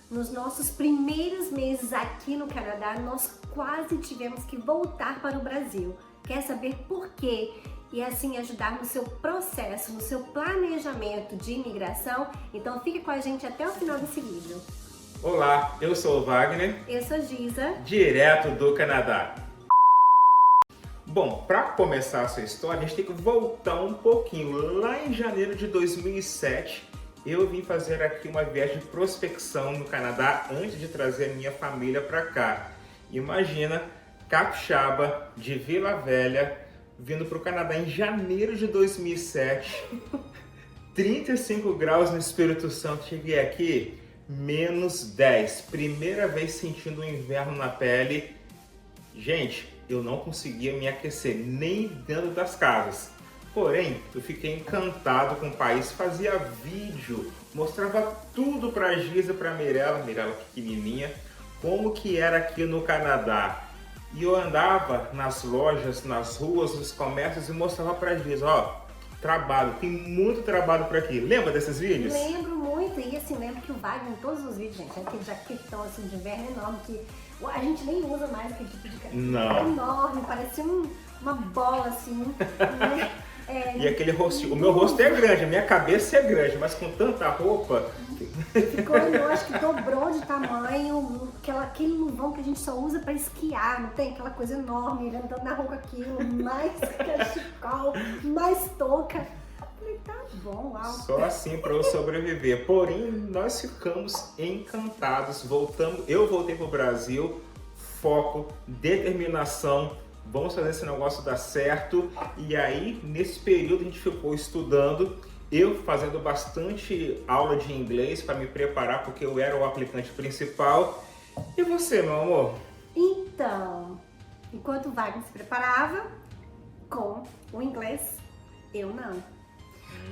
Nos nossos primeiros meses aqui no Canadá, nós quase tivemos que voltar para o Brasil. Quer saber por quê? E assim ajudar no seu processo, no seu planejamento de imigração? Então fique com a gente até o final desse vídeo. Olá, eu sou o Wagner, Eu sou Giza, direto do Canadá. Bom, para começar a sua história, a gente tem que voltar um pouquinho. Lá em janeiro de 2007, eu vim fazer aqui uma viagem de prospecção no Canadá antes de trazer a minha família para cá. Imagina, capixaba de Vila Velha, vindo para o Canadá em janeiro de 2007, 35 graus no Espírito Santo, cheguei aqui, menos 10, primeira vez sentindo o inverno na pele. Gente, eu não conseguia me aquecer nem dentro das casas. Porém, eu fiquei encantado com o país, fazia vídeo, mostrava tudo para a Giza, para a Mirella pequenininha, como que era aqui no Canadá. E eu andava nas lojas, nas ruas, nos comércios e mostrava para a Giza, ó, trabalho, tem muito trabalho por aqui. Lembra desses vídeos? Lembro muito, e assim, lembro que o Wagner, em todos os vídeos, gente, aquele jaquetão assim de inverno enorme, que a gente nem usa mais aquele tipo de jaqueta. Não. É enorme, parece uma bola assim, né? E aquele rostinho, o meu rosto é grande, a minha cabeça é grande, mas com tanta roupa... Ficou, eu acho que dobrou de tamanho, aquele luvão que a gente só usa pra esquiar, não tem? Aquela coisa enorme, ele andando na rua com aquilo, mais cachecol, mais touca. Falei, tá bom, alto. Só assim para eu sobreviver. Porém, nós ficamos encantados, eu voltei pro Brasil, foco, determinação, vamos fazer esse negócio dar certo. E aí, nesse período, a gente ficou estudando, eu fazendo bastante aula de inglês para me preparar, porque eu era o aplicante principal. E você, meu amor? Então, enquanto o Wagner se preparava com o inglês, eu não.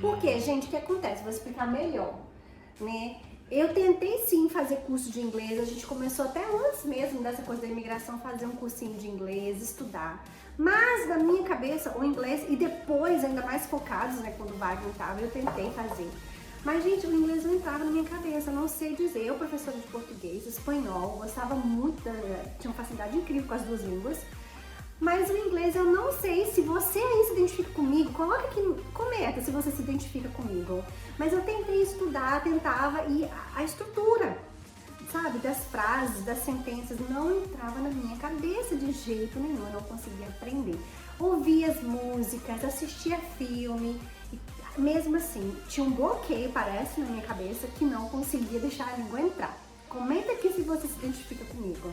Porque, gente, o que acontece? Vou explicar melhor, né? Eu tentei sim fazer curso de inglês, a gente começou até antes mesmo dessa coisa da imigração, fazer um cursinho de inglês, estudar. Mas na minha cabeça, o inglês, e depois ainda mais focados, né, quando o Wagner estava, eu tentei fazer. Mas, gente, o inglês não entrava na minha cabeça, eu não sei dizer. Eu, professora de português, espanhol, gostava muito, tinha uma facilidade incrível com as duas línguas. Mas o inglês eu não sei se você aí se identifica comigo, coloca aqui, comenta se você se identifica comigo. Mas eu tentei estudar, tentava, e a estrutura, sabe, das frases, das sentenças, não entrava na minha cabeça de jeito nenhum, eu não conseguia aprender. Ouvia as músicas, assistia filme, e mesmo assim, tinha um bloqueio, parece, na minha cabeça, que não conseguia deixar a língua entrar. Comenta aqui se você se identifica comigo.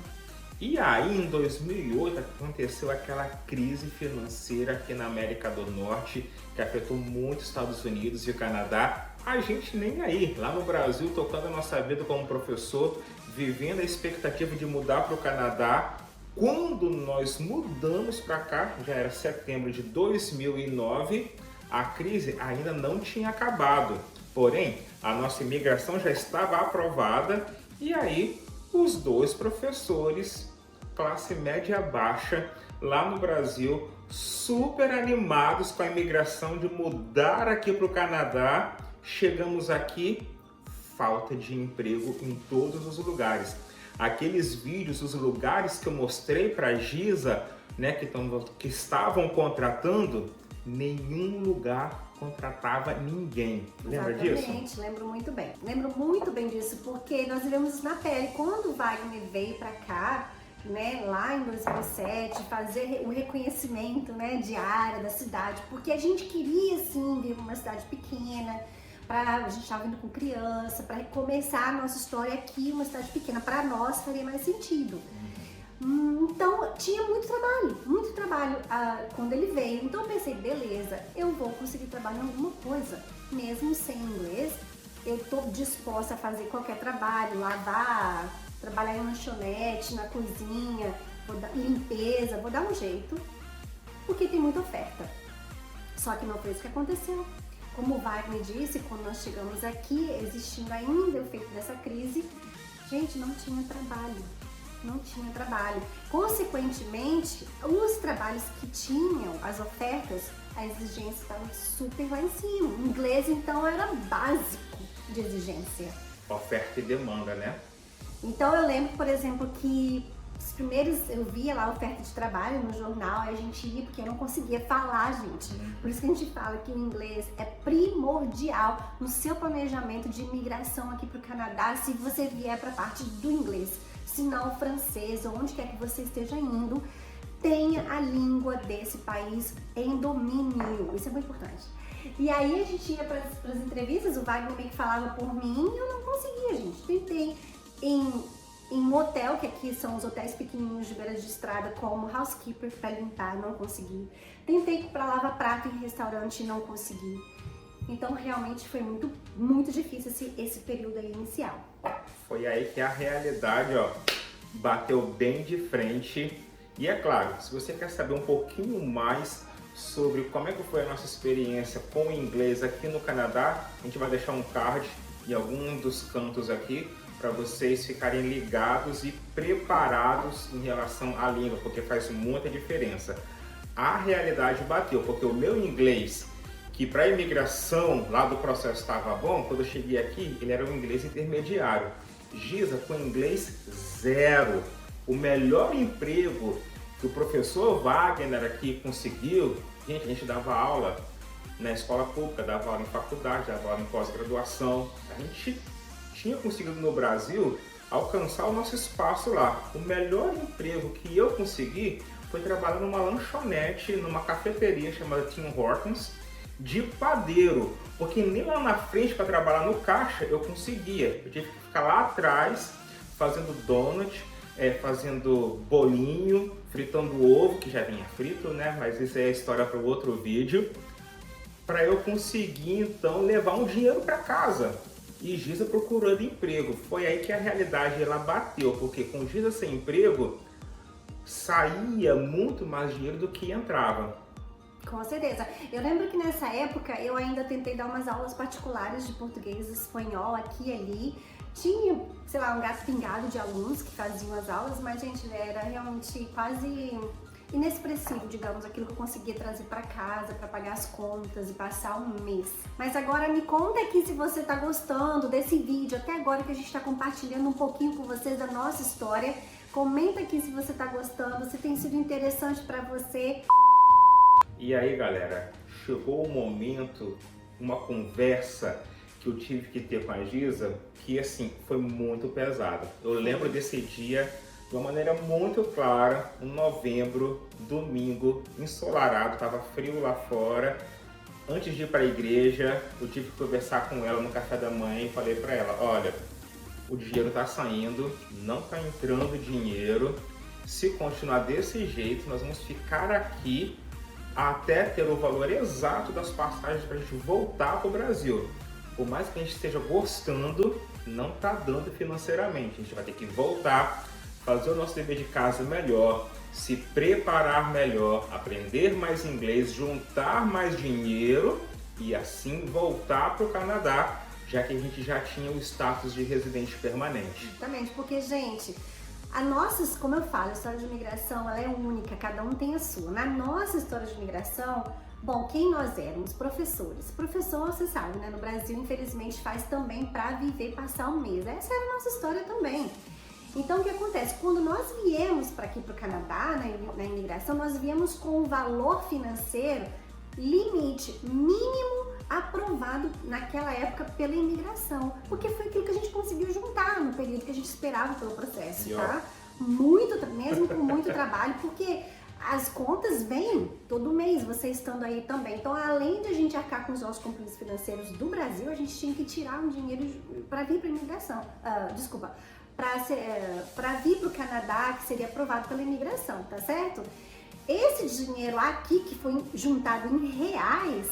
E aí, em 2008, aconteceu aquela crise financeira aqui na América do Norte, que afetou muito os Estados Unidos e o Canadá. A gente nem aí, lá no Brasil, tocando a nossa vida como professor, vivendo a expectativa de mudar para o Canadá. Quando nós mudamos para cá, já era setembro de 2009, a crise ainda não tinha acabado. Porém, a nossa imigração já estava aprovada e aí os dois professores, classe média baixa, lá no Brasil, super animados com a imigração de mudar aqui para o Canadá. Chegamos aqui, falta de emprego em todos os lugares. Aqueles vídeos, os lugares que eu mostrei para a Giza, né, que estavam contratando, nenhum lugar contratava ninguém. Lembra disso? Exatamente, lembro muito bem. Lembro muito bem disso, porque nós vivemos isso na pele. Quando o Wagner veio pra cá, né, lá em 2007, fazer o reconhecimento, né, de área da cidade, porque a gente queria, sim, vir pra uma cidade pequena, a gente estava vindo com criança, para recomeçar a nossa história aqui, uma cidade pequena, para nós faria mais sentido. Então, tinha muito trabalho quando ele veio. Então, eu pensei, beleza, eu vou conseguir trabalhar em alguma coisa. Mesmo sem inglês, eu tô disposta a fazer qualquer trabalho, lavar, trabalhar em lanchonete, na cozinha, limpeza, vou dar um jeito, porque tem muita oferta. Só que não foi isso que aconteceu. Como o Wagner disse, quando nós chegamos aqui, existindo ainda o efeito dessa crise, gente, não tinha trabalho. Não tinha trabalho. Consequentemente, os trabalhos que tinham, as ofertas, a exigência estava super lá em cima. O inglês, então, era básico de exigência. Oferta e demanda, né? Então eu lembro, por exemplo, que os primeiros, eu via lá a oferta de trabalho no jornal, e a gente ia porque eu não conseguia falar, gente. Por isso que a gente fala que o inglês é primordial no seu planejamento de imigração aqui para o Canadá, se você vier para a parte do inglês. Se não, francês, ou onde quer que você esteja indo, tenha a língua desse país em domínio. Isso é muito importante. E aí a gente ia para as entrevistas, o Wagner meio que falava por mim e eu não conseguia, gente. Tentei em um hotel, que aqui são os hotéis pequenininhos de beira de estrada, como housekeeper para limpar, não consegui. Tentei para lavar prato em restaurante, não consegui. Então realmente foi muito difícil esse período aí inicial. Foi aí que a realidade, ó, bateu bem de frente. E é claro, se você quer saber um pouquinho mais sobre como é que foi a nossa experiência com o inglês aqui no Canadá, a gente vai deixar um card em algum dos cantos aqui para vocês ficarem ligados e preparados em relação à língua, porque faz muita diferença. A realidade bateu, porque o meu inglês, que para a imigração lá do processo estava bom, quando eu cheguei aqui, ele era um inglês intermediário. Giza com inglês zero. O melhor emprego que o professor Wagner aqui conseguiu, gente, a gente dava aula na escola pública, dava aula em faculdade, dava aula em pós-graduação. A gente tinha conseguido no Brasil alcançar o nosso espaço lá. O melhor emprego que eu consegui foi trabalhar numa lanchonete, numa cafeteria chamada Tim Hortons, de padeiro, porque nem lá na frente para trabalhar no caixa eu conseguia. Eu tive que ficar lá atrás fazendo donut, fazendo bolinho, fritando ovo, que já vinha frito, né? Mas isso é história para o outro vídeo, para eu conseguir então levar um dinheiro para casa. E Giza procurando emprego. Foi aí que a realidade ela bateu, porque com Giza sem emprego saía muito mais dinheiro do que entrava. Com certeza. Eu lembro que nessa época eu ainda tentei dar umas aulas particulares de português e espanhol aqui e ali. Tinha, sei lá, um gato pingado de alunos que faziam as aulas, mas, gente, era realmente quase inexpressivo, digamos, aquilo que eu conseguia trazer para casa, para pagar as contas e passar um mês. Mas agora me conta aqui se você tá gostando desse vídeo, até agora que a gente tá compartilhando um pouquinho com vocês da nossa história. Comenta aqui se você tá gostando, se tem sido interessante para você. E aí, galera, chegou o momento, uma conversa que eu tive que ter com a Giza, que assim, foi muito pesado. Eu lembro desse dia de uma maneira muito clara, um novembro, domingo, ensolarado, tava frio lá fora. Antes de ir para a igreja, eu tive que conversar com ela no café da manhã e falei para ela, olha, o dinheiro tá saindo, não tá entrando dinheiro. Se continuar desse jeito, nós vamos ficar aqui até ter o valor exato das passagens para a gente voltar para o Brasil. Por mais que a gente esteja gostando, não está dando financeiramente. A gente vai ter que voltar, fazer o nosso dever de casa melhor, se preparar melhor, aprender mais inglês, juntar mais dinheiro e assim voltar para o Canadá, já que a gente já tinha o status de residente permanente. Exatamente, porque, gente, a nossa, como eu falo, a história de imigração ela é única, cada um tem a sua. Na nossa história de imigração, bom, quem nós éramos? Professores. Professor, você sabe, né? No Brasil, infelizmente, faz também para viver, passar um mês. Essa era a nossa história também. Então, o que acontece? Quando nós viemos para aqui, para o Canadá, na imigração, nós viemos com um valor financeiro limite, mínimo aprovado naquela época pela imigração, porque foi aquilo que a gente conseguiu juntar no período que a gente esperava pelo processo, tá? Mesmo com muito trabalho, porque as contas vêm todo mês, você estando aí também. Então, além de a gente arcar com os nossos compromissos financeiros do Brasil, a gente tinha que tirar um dinheiro para vir para a imigração, para vir para o Canadá, que seria aprovado pela imigração, tá certo? Esse dinheiro aqui, que foi juntado em reais,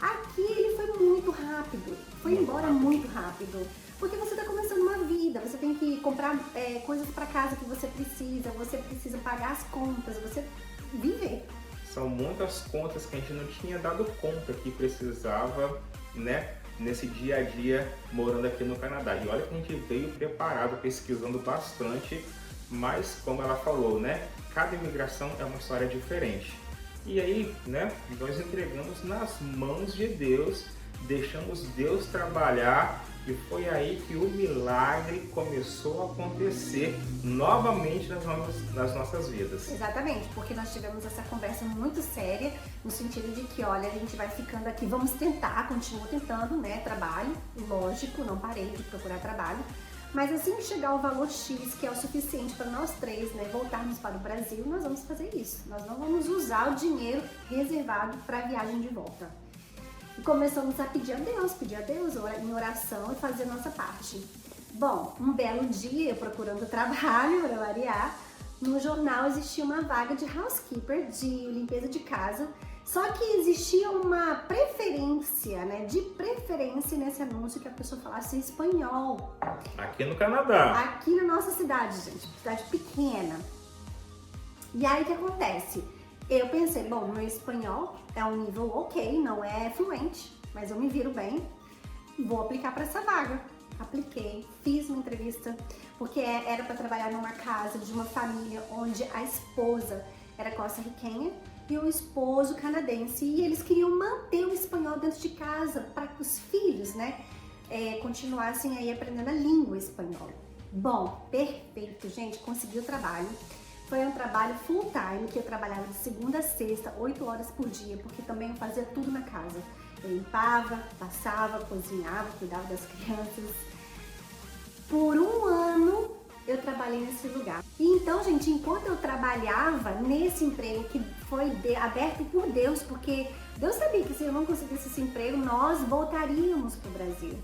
aqui ele foi muito rápido, foi embora muito rápido, porque você está começando uma vida, você tem que comprar coisas para casa que você precisa pagar as contas, você viver. São muitas contas que a gente não tinha dado conta que precisava, né, nesse dia a dia morando aqui no Canadá. E olha que a gente veio preparado, pesquisando bastante, mas como ela falou, né, cada imigração é uma história diferente. E aí, né, nós entregamos nas mãos de Deus, deixamos Deus trabalhar E foi aí que o milagre começou a acontecer novamente nas nossas vidas. Exatamente, porque nós tivemos essa conversa muito séria, no sentido de que, olha, a gente vai ficando aqui, vamos tentar, continuo tentando, né, trabalho, lógico, não parei de procurar trabalho, mas assim que chegar o valor X, que é o suficiente para nós três, né, voltarmos para o Brasil, nós vamos fazer isso. Nós não vamos usar o dinheiro reservado para a viagem de volta. E começamos a pedir a Deus em oração e fazer a nossa parte. Bom, um belo dia, eu procurando trabalho para variar, no jornal existia uma vaga de housekeeper, de limpeza de casa, só que existia uma preferência, né, de preferência nesse anúncio que a pessoa falasse espanhol. Aqui no Canadá. Aqui na nossa cidade, gente, cidade pequena. E aí o que acontece? Eu pensei, bom, meu espanhol é um nível ok, não é fluente, mas eu me viro bem, vou aplicar para essa vaga. Apliquei, fiz uma entrevista, porque era para trabalhar numa casa de uma família onde a esposa era costarriquenha e o esposo canadense, e eles queriam manter o espanhol dentro de casa para que os filhos, né, continuassem aí aprendendo a língua espanhola. Bom, perfeito, gente, consegui o trabalho. Foi um trabalho full time, que eu trabalhava de segunda a sexta, 8 horas por dia, porque também eu fazia tudo na casa. Eu limpava, passava, cozinhava, cuidava das crianças. Por um ano eu trabalhei nesse lugar. E então, gente, enquanto eu trabalhava nesse emprego que foi aberto por Deus, porque Deus sabia que se eu não conseguisse esse emprego, nós voltaríamos para o Brasil.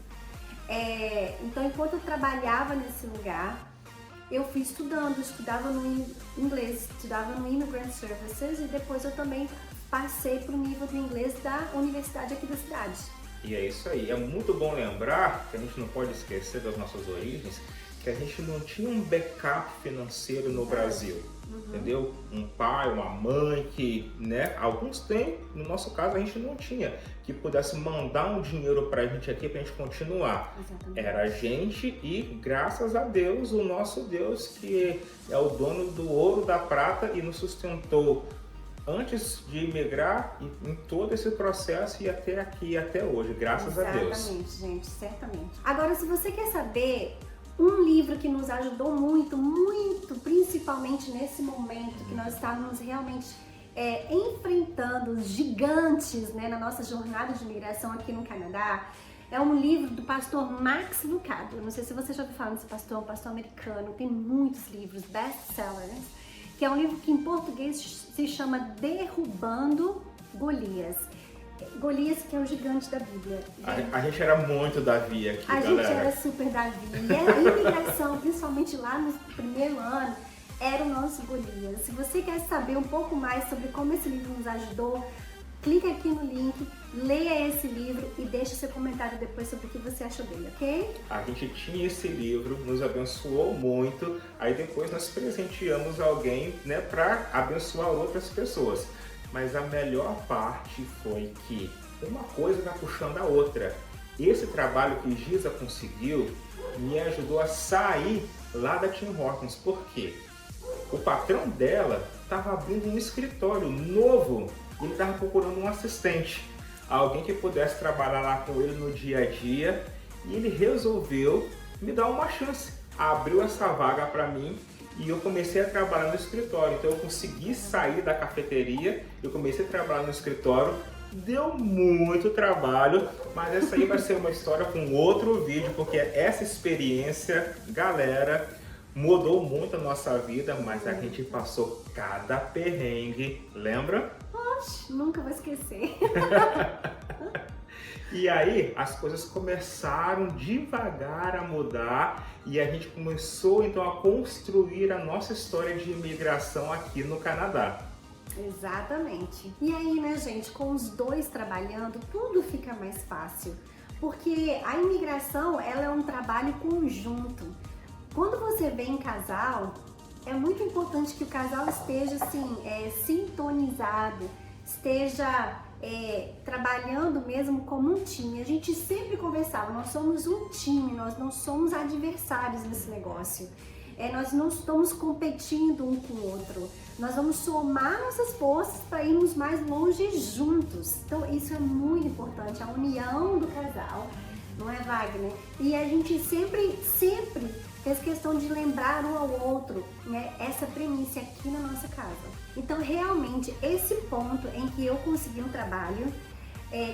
Então, enquanto eu trabalhava nesse lugar, eu fui estudava no inglês, estudava no Immigrant Services, e depois eu também passei para o nível do inglês da universidade aqui da cidade. E é isso aí. É muito bom lembrar que a gente não pode esquecer das nossas origens, que a gente não tinha um backup financeiro no Brasil, entendeu? Um pai, uma mãe que, né, alguns têm, no nosso caso a gente não tinha, que pudesse mandar um dinheiro pra gente aqui pra gente continuar. Exatamente. Era a gente e, graças a Deus, o nosso Deus, que é o dono do ouro, da prata e nos sustentou antes de imigrar e em todo esse processo e até aqui, até hoje, graças a Deus. Exatamente, gente, certamente. Agora, se você quer saber um livro que nos ajudou muito, muito, principalmente nesse momento que nós estávamos realmente enfrentando os gigantes, né, na nossa jornada de imigração aqui no Canadá, é um livro do pastor Max Lucado. Eu não sei se você já ouviu falar desse pastor, um pastor americano, tem muitos livros, best-sellers, que é um livro que em português se chama Derrubando Golias. Golias, que é o gigante da Bíblia. A gente era muito Davi aqui, galera. A gente era super Davi. E a imigração, principalmente lá no primeiro ano, era o nosso Golias. Se você quer saber um pouco mais sobre como esse livro nos ajudou, clica aqui no link, leia esse livro e deixe seu comentário depois sobre o que você achou dele, ok? A gente tinha esse livro, nos abençoou muito, aí depois nós presenteamos alguém, né, para abençoar outras pessoas. Mas a melhor parte foi que uma coisa vai puxando a outra. Esse trabalho que Giza conseguiu me ajudou a sair lá da Tim Hortons. Por quê? O patrão dela estava abrindo um escritório novo e ele estava procurando um assistente. Alguém que pudesse trabalhar lá com ele no dia a dia. E ele resolveu me dar uma chance. Abriu essa vaga para mim. E eu comecei a trabalhar no escritório, então eu consegui sair da cafeteria, eu comecei a trabalhar no escritório, deu muito trabalho, mas essa aí vai ser uma história com outro vídeo, porque essa experiência, galera, mudou muito a nossa vida, mas a gente passou cada perrengue, lembra? Oxe, nunca vou esquecer. E aí as coisas começaram devagar a mudar e a gente começou então a construir a nossa história de imigração aqui no Canadá. Exatamente. E aí, né, gente, com os dois trabalhando, tudo fica mais fácil. Porque a imigração, ela é um trabalho conjunto. Quando você vem em casal, é muito importante que o casal esteja assim, sintonizado, esteja trabalhando mesmo como um time. A gente sempre conversava, nós somos um time, nós não somos adversários nesse negócio. Nós não estamos competindo um com o outro. Nós vamos somar nossas forças para irmos mais longe juntos. Então isso é muito importante, a união do casal. não é, Wagner? E a gente sempre fez questão de lembrar um ao outro, né, essa premissa aqui na nossa casa. Então, realmente, esse ponto em que eu consegui um trabalho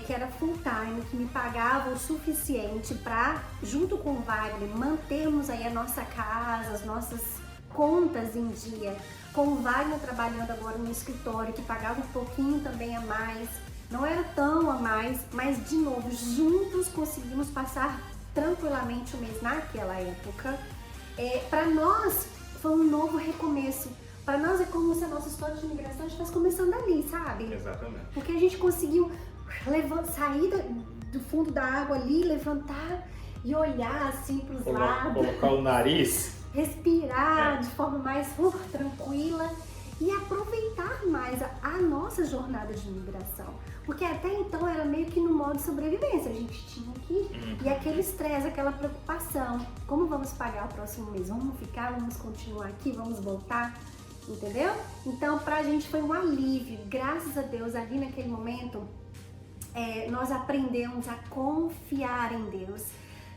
que era full time, que me pagava o suficiente para, junto com o Wagner, mantermos aí a nossa casa, as nossas contas em dia, com o Wagner trabalhando agora no escritório, que pagava um pouquinho também a mais, não era tão a mais, mas de novo, juntos conseguimos passar tranquilamente o mês naquela época. Para nós foi um novo recomeço. Para nós é como se a nossa história de imigração estivesse começando ali, sabe? Exatamente. Porque a gente conseguiu sair do fundo da água ali, levantar e olhar assim para os lados. Colocar o nariz. Respirar de forma mais tranquila e aproveitar mais a nossa jornada de imigração. Porque até então era meio que no modo sobrevivência, a gente tinha que ir. E aquele estresse, aquela preocupação, como vamos pagar o próximo mês? Vamos ficar, vamos continuar aqui, vamos voltar, entendeu? Então pra gente foi um alívio, graças a Deus, ali naquele momento, nós aprendemos a confiar em Deus.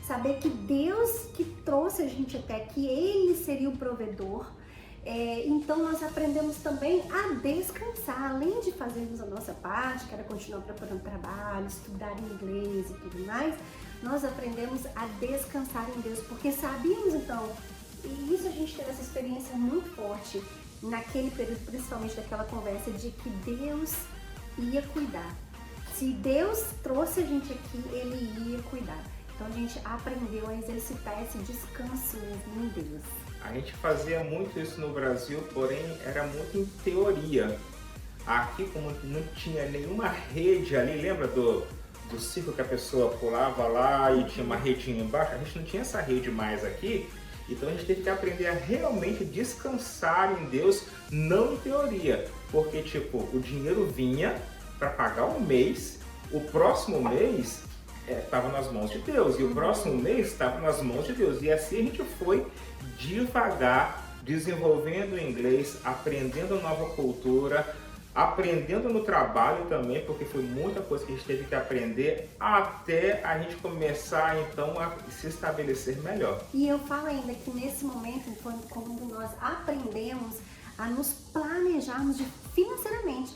Saber que Deus que trouxe a gente até aqui, Ele seria o provedor. Então nós aprendemos também a descansar, além de fazermos a nossa parte, que era continuar preparando trabalho, estudar inglês e tudo mais, nós aprendemos a descansar em Deus, porque sabíamos então, e isso a gente teve essa experiência muito forte naquele período, principalmente daquela conversa, de que Deus ia cuidar. Se Deus trouxe a gente aqui, Ele ia cuidar. Então a gente aprendeu a exercitar esse descanso mesmo em Deus. A gente fazia muito isso no Brasil, porém era muito em teoria. Aqui, como não tinha nenhuma rede ali, lembra do circo que a pessoa pulava lá e tinha uma redinha embaixo? A gente não tinha essa rede mais aqui, então a gente teve que aprender a realmente descansar em Deus, não em teoria. Porque, tipo, o dinheiro vinha para pagar um mês, o próximo mês estava nas mãos de Deus, e o próximo mês estava nas mãos de Deus. E assim a gente foi devagar, desenvolvendo o inglês, aprendendo a nova cultura, aprendendo no trabalho também, porque foi muita coisa que a gente teve que aprender até a gente começar então a se estabelecer melhor. E eu falo ainda que nesse momento, quando nós aprendemos a nos planejarmos financeiramente,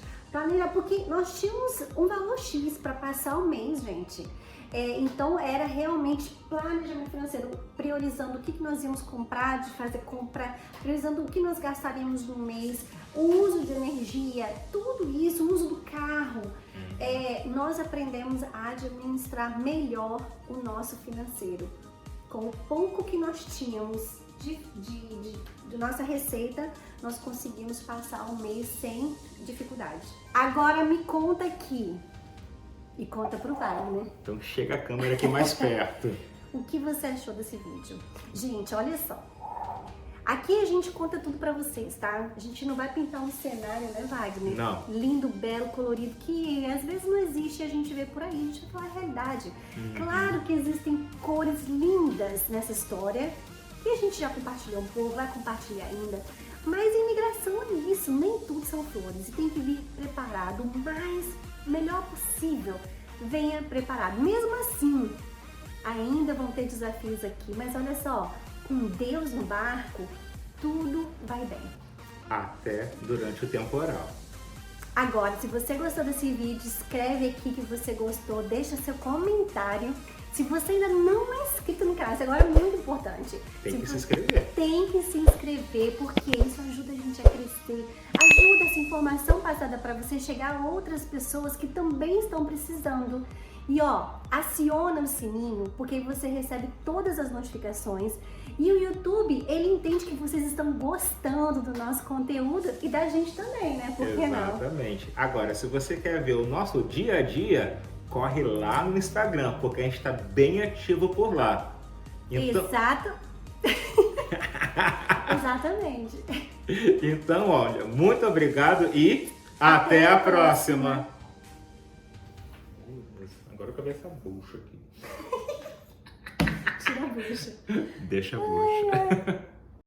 porque nós tínhamos um valor X para passar o mês, gente. Então era realmente planejamento financeiro, priorizando o que nós íamos comprar, de fazer compra, priorizando o que nós gastaríamos no mês, o uso de energia, tudo isso, o uso do carro. Nós aprendemos a administrar melhor o nosso financeiro. Com o pouco que nós tínhamos de nossa receita, nós conseguimos passar o mês sem dificuldade. Agora me conta aqui. E conta pro Wagner. Então chega a câmera aqui mais perto. O que você achou desse vídeo? Gente, olha só. Aqui a gente conta tudo pra vocês, tá? A gente não vai pintar um cenário, né, Wagner? Não. Lindo, belo, colorido, que às vezes não existe e a gente vê por aí. A gente vai falar a realidade. Claro que existem cores lindas nessa história, que a gente já compartilhou um pouco, vai compartilhar ainda. Mas imigração é isso, nem tudo são flores. E tem que vir preparado o melhor possível. Venha preparado. Mesmo assim, ainda vão ter desafios aqui. Mas olha só, com Deus no barco, tudo vai bem. Até durante o temporal. Agora, se você gostou desse vídeo, escreve aqui que você gostou, deixa seu comentário. Se você ainda não é inscrito no canal, isso agora é muito importante. Tem que se inscrever. Tem que se inscrever, porque isso ajuda a gente a crescer. Ajuda essa informação passada para você chegar a outras pessoas que também estão precisando. E aciona o sininho, porque você recebe todas as notificações. E o YouTube, ele entende que vocês estão gostando do nosso conteúdo e da gente também, né? Por que não? Exatamente. Agora, se você quer ver o nosso dia a dia, corre lá no Instagram, porque a gente está bem ativo por lá. Então... Exato. Exatamente. Então, olha, muito obrigado e até a próxima. Agora eu acabei essa bucha aqui. Tira a bucha. Deixa a bucha.